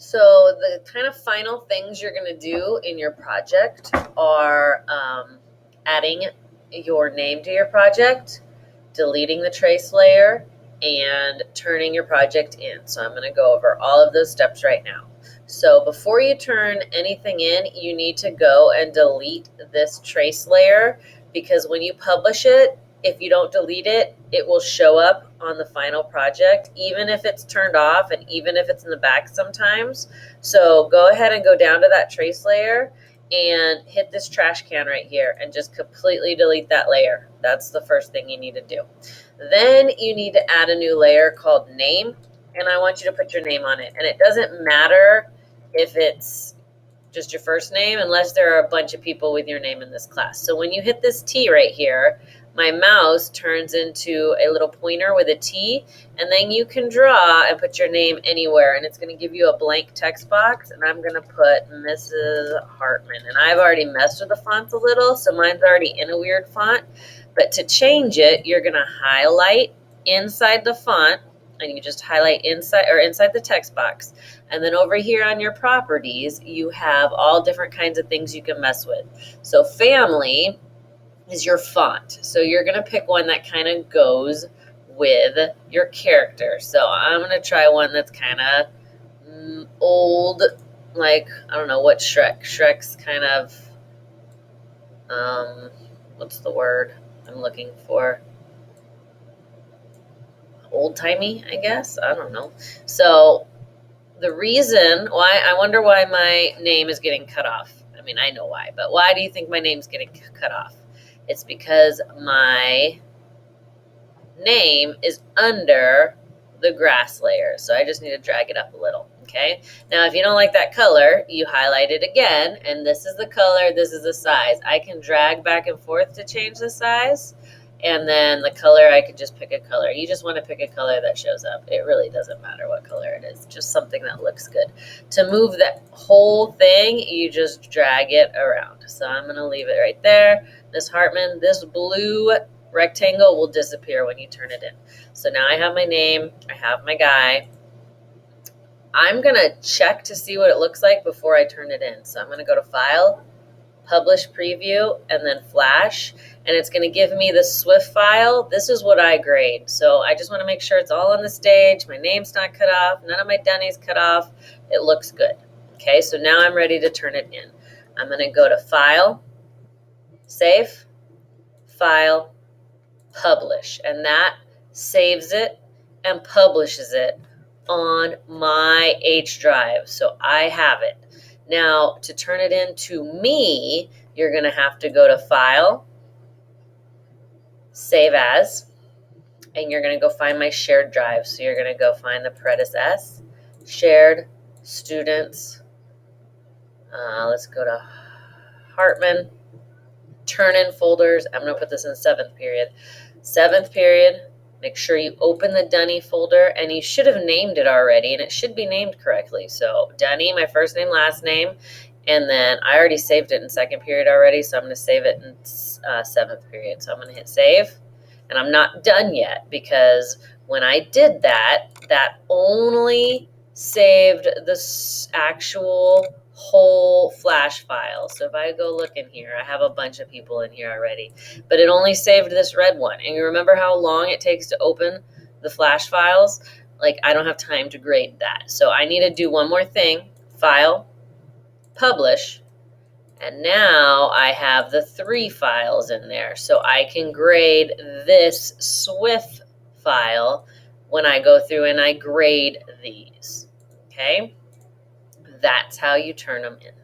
So the kind of final things you're going to do in your project are adding your name to your project, deleting the trace layer, and turning your project in. So I'm going to go over all of those steps right now. So before you turn anything in, you need to go and delete this trace layer, because when you publish it, if you don't delete it, it will show up on the final project, even if it's turned off and even if it's in the back sometimes. So go ahead and go down to that trace layer and hit this trash can right here and just completely delete that layer. That's the first thing you need to do. Then you need to add a new layer called name, and I want you to put your name on it. And it doesn't matter if it's just your first name, unless there are a bunch of people with your name in this class. So when you hit this T right here, my mouse turns into a little pointer with a T, and then you can draw and put your name anywhere, and it's going to give you a blank text box, and I'm going to put Mrs. Hartman. And I've already messed with the fonts a little, so mine's already in a weird font. But to change it, you're going to highlight inside the font, and you just highlight inside the text box. And then over here on your properties, you have all different kinds of things you can mess with. So family is your font. So you're going to pick one that kind of goes with your character. So I'm going to try one that's kind of old, like, I don't know what Shrek's kind of, what's the word I'm looking for? Old-timey, I guess. I don't know. So the reason why, I wonder why my name is getting cut off. I mean, I know why, but why do you think my name's getting cut off? It's because my name is under the grass layer. So I just need to drag it up a little, okay? Now, if you don't like that color, you highlight it again, and this is the color, this is the size. I can drag back and forth to change the size, and then the color, I could just pick a color. You just want to pick a color that shows up. It really doesn't matter what color it is, just something that looks good. To move that whole thing, you just drag it around. So I'm going to leave it right there. Miss Hartman, this blue rectangle will disappear when you turn it in. So now I have my name, I have my guy. I'm going to check to see what it looks like before I turn it in. So I'm going to go to File, Publish Preview, and then Flash, and it's going to give me the Swift file. This is what I grade. So I just want to make sure it's all on the stage, my name's not cut off, none of my Dunny's cut off. It looks good. Okay, so now I'm ready to turn it in. I'm going to go to File, Save, File, Publish, and that saves it and publishes it on my H drive. So I have it. Now, to turn it into me, you're going to have to go to File, Save As, and you're going to go find my shared drive. So you're going to go find the Paredes S, Shared, Students. Let's go to Hartman, Turn in Folders. I'm going to put this in 7th period. 7th period, make sure you open the Dunny folder, and you should have named it already, and it should be named correctly. So Dunny, my first name, last name, and then I already saved it in 2nd period already, so I'm going to save it in 7th period. So I'm going to hit save, and I'm not done yet, because when I did that, that only saved the actual whole flash file. So if I go look in here, I have a bunch of people in here already, but it only saved this red one. And you remember how long it takes to open the flash files? Like, I don't have time to grade that. So I need to do one more thing. File, Publish, and now I have the 3 files in there. So I can grade this Swift file when I go through and I grade these. Okay? That's how you turn them in.